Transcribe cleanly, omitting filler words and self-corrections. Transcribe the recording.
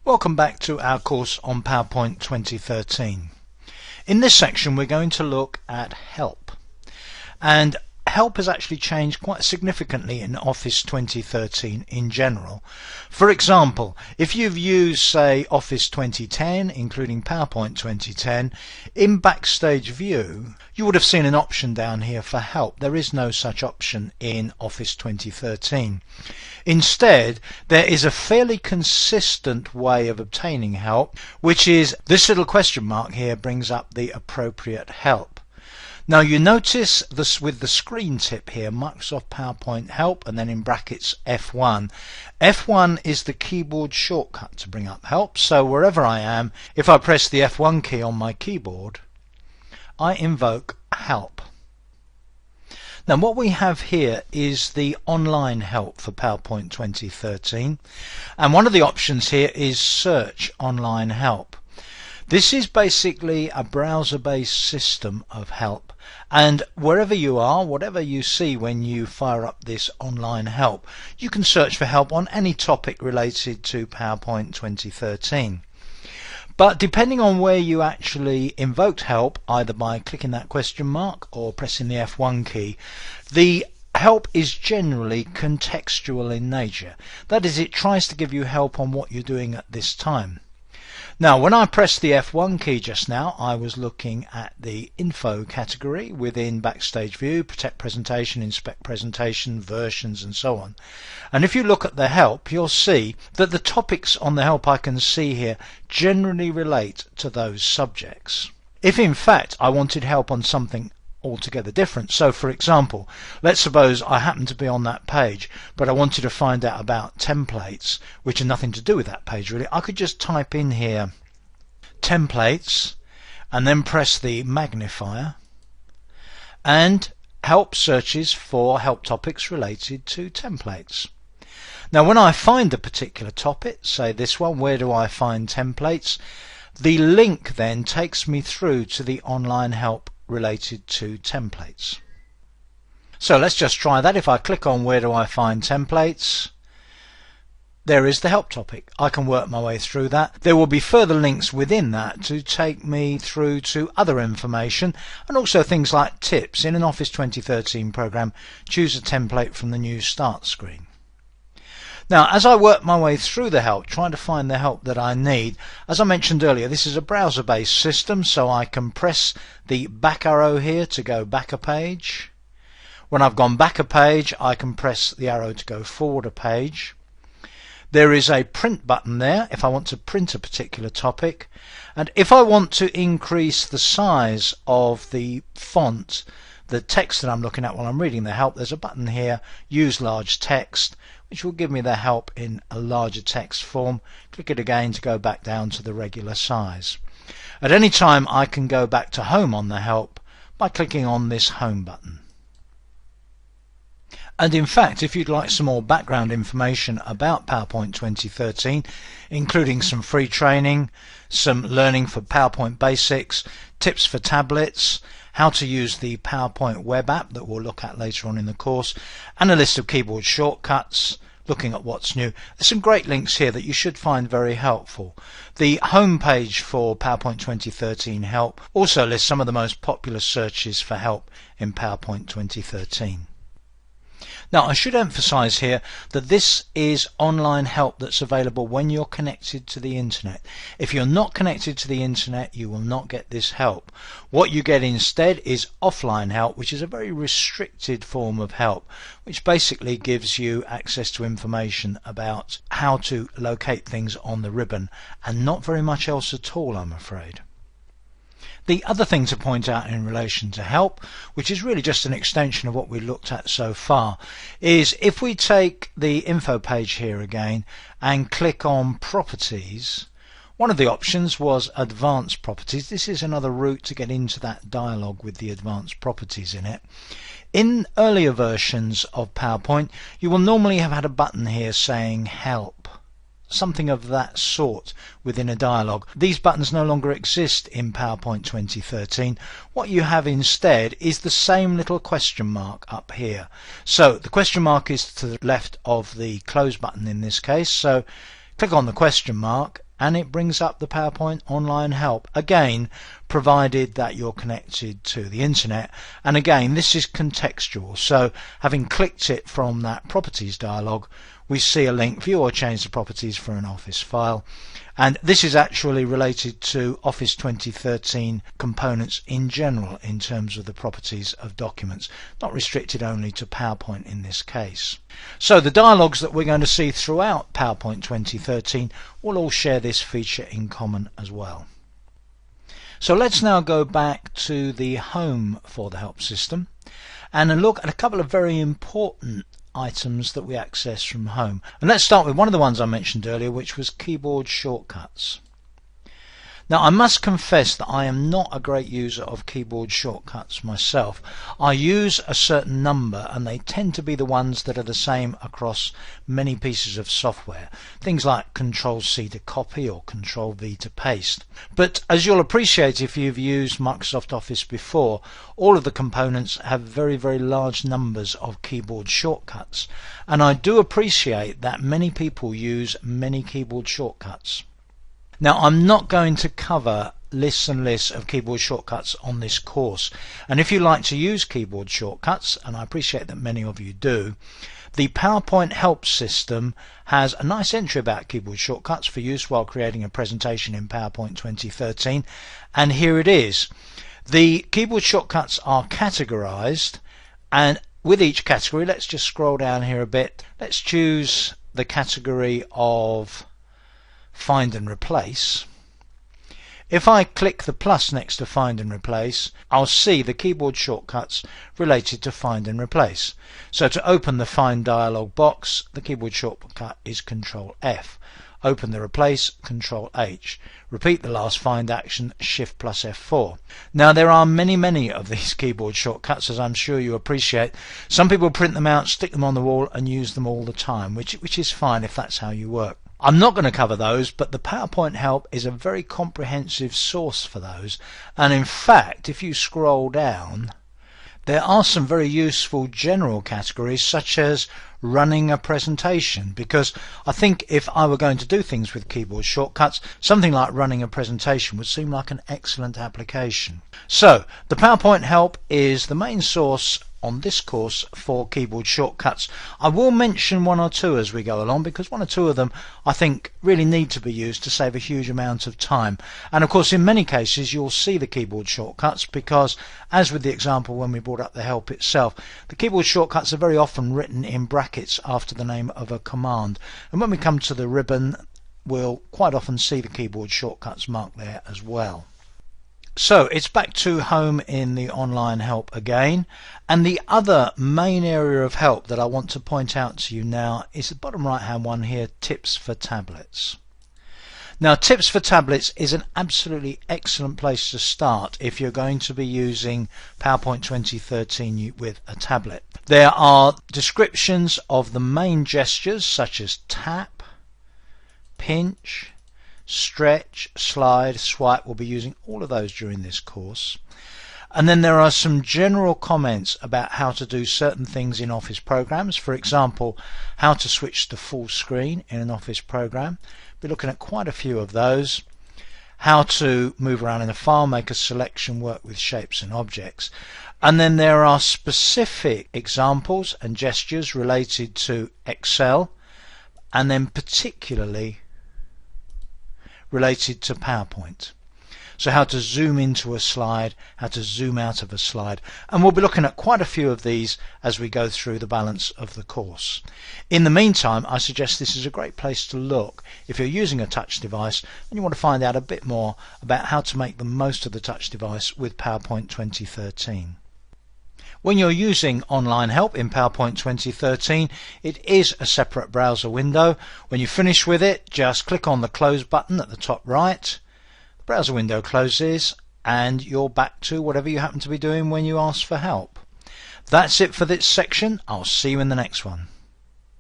Welcome back to our course on PowerPoint 2013. In this section we're going to look at help, and help has actually changed quite significantly in Office 2013 in general. For example, if you've used say Office 2010 including PowerPoint 2010, in Backstage View you would have seen an option down here for help. There is no such option in Office 2013. Instead, there is a fairly consistent way of obtaining help, which is this little question mark here brings up the appropriate help. Now you notice this with the screen tip here, Microsoft PowerPoint Help, and then in brackets F1. F1 is the keyboard shortcut to bring up help, so wherever I am, if I press the F1 key on my keyboard, I invoke help. Now what we have here is the online help for PowerPoint 2013, and one of the options here is search online help. This is basically a browser-based system of help, and wherever you are, whatever you see when you fire up this online help, you can search for help on any topic related to PowerPoint 2013. But depending on where you actually invoked help, either by clicking that question mark or pressing the F1 key, the help is generally contextual in nature. That is, it tries to give you help on what you're doing at this time. Now when I pressed the F1 key just now, I was looking at the info category within Backstage View, protect presentation, inspect presentation, versions and so on. And if you look at the help, you'll see that the topics on the help I can see here generally relate to those subjects. If in fact I wanted help on something altogether different, so for example, let's suppose I happen to be on that page but I wanted to find out about templates which are nothing to do with that page really, I could just type in here templates and then press the magnifier, and help searches for help topics related to templates. Now when I find a particular topic, say this one, where do I find templates, the link then takes me through to the online help related to templates. So let's just try that. If I click on where do I find templates, there is the help topic. I can work my way through that. There will be further links within that to take me through to other information, and also things like tips. In an Office 2013 program, choose a template from the new start screen. Now as I work my way through the help, trying to find the help that I need, as I mentioned earlier, this is a browser based system, so I can press the back arrow here to go back a page. When I've gone back a page, I can press the arrow to go forward a page. There is a print button there if I want to print a particular topic, and if I want to increase the size of the font, the text that I'm looking at while I'm reading the help, there's a button here, use large text, which will give me the help in a larger text form. Click it again to go back down to the regular size. At any time I can go back to home on the help by clicking on this home button. And in fact, if you'd like some more background information about PowerPoint 2013, including some free training, some learning for PowerPoint basics, tips for tablets, how to use the PowerPoint web app that we'll look at later on in the course, and a list of keyboard shortcuts, looking at what's new, there's some great links here that you should find very helpful. The home page for PowerPoint 2013 help also lists some of the most popular searches for help in PowerPoint 2013. Now I should emphasize here that this is online help that's available when you're connected to the internet. If you're not connected to the internet, you will not get this help. What you get instead is offline help, which is a very restricted form of help, which basically gives you access to information about how to locate things on the ribbon, and not very much else at all, I'm afraid. The other thing to point out in relation to help, which is really just an extension of what we looked at so far, is if we take the info page here again and click on properties, one of the options was advanced properties. This is another route to get into that dialog with the advanced properties in it. In earlier versions of PowerPoint, you will normally have had a button here saying help, something of that sort within a dialog. These buttons no longer exist in PowerPoint 2013. What you have instead is the same little question mark up here. So the question mark is to the left of the close button in this case, so click on the question mark and it brings up the PowerPoint Online Help, again provided that you're connected to the internet. And again, this is contextual, so having clicked it from that properties dialog, we see a link, view or change the properties for an Office file. And this is actually related to Office 2013 components in general in terms of the properties of documents, not restricted only to PowerPoint in this case. So the dialogues that we're going to see throughout PowerPoint 2013 will all share this feature in common as well. So let's now go back to the home for the help system and look at a couple of very important items that we access from home. And let's start with one of the ones I mentioned earlier, which was keyboard shortcuts. Now, I must confess that I am not a great user of keyboard shortcuts myself. I use a certain number, and they tend to be the ones that are the same across many pieces of software. Things like Control-C to copy or Control-V to paste. But as you'll appreciate if you've used Microsoft Office before, all of the components have very, very large numbers of keyboard shortcuts. And I do appreciate that many people use many keyboard shortcuts. Now, I'm not going to cover lists and lists of keyboard shortcuts on this course, and if you like to use keyboard shortcuts, and I appreciate that many of you do, the PowerPoint Help system has a nice entry about keyboard shortcuts for use while creating a presentation in PowerPoint 2013, and here it is. The keyboard shortcuts are categorized, and with each category, let's just scroll down here a bit. Let's choose the category of Find and Replace. If I click the plus next to Find and Replace, I'll see the keyboard shortcuts related to Find and Replace. So to open the Find dialog box, the keyboard shortcut is Control F. Open the Replace, Control H. Repeat the last Find action, Shift plus F4. Now, there are many of these keyboard shortcuts, as I'm sure you appreciate. Some people print them out, stick them on the wall and use them all the time, which is fine if that's how you work. I'm not going to cover those, but the PowerPoint Help is a very comprehensive source for those, and in fact if you scroll down there are some very useful general categories such as running a presentation, because I think if I were going to do things with keyboard shortcuts, something like running a presentation would seem like an excellent application. So the PowerPoint Help is the main source on this course for keyboard shortcuts. I will mention one or two as we go along, because one or two of them I think really need to be used to save a huge amount of time. And of course in many cases you'll see the keyboard shortcuts, because as with the example when we brought up the help itself, the keyboard shortcuts are very often written in brackets after the name of a command, and when we come to the ribbon we'll quite often see the keyboard shortcuts marked there as well. So it's back to home in the online help again, and the other main area of help that I want to point out to you now is the bottom right hand one here, Tips for Tablets. Now, Tips for Tablets is an absolutely excellent place to start if you're going to be using PowerPoint 2013 with a tablet. There are descriptions of the main gestures such as tap, pinch, stretch, slide, swipe. We'll be using all of those during this course. And then there are some general comments about how to do certain things in Office programs. For example, how to switch to full screen in an Office program. We're looking at quite a few of those. How to move around in a file, make a selection, work with shapes and objects. And then there are specific examples and gestures related to Excel, and then particularly related to PowerPoint. So how to zoom into a slide, how to zoom out of a slide, and we'll be looking at quite a few of these as we go through the balance of the course. In the meantime, I suggest this is a great place to look if you're using a touch device and you want to find out a bit more about how to make the most of the touch device with PowerPoint 2013. When you're using online help in PowerPoint 2013, it is a separate browser window. When you finish with it, just click on the close button at the top right. The browser window closes and you're back to whatever you happen to be doing when you ask for help. That's it for this section. I'll see you in the next one.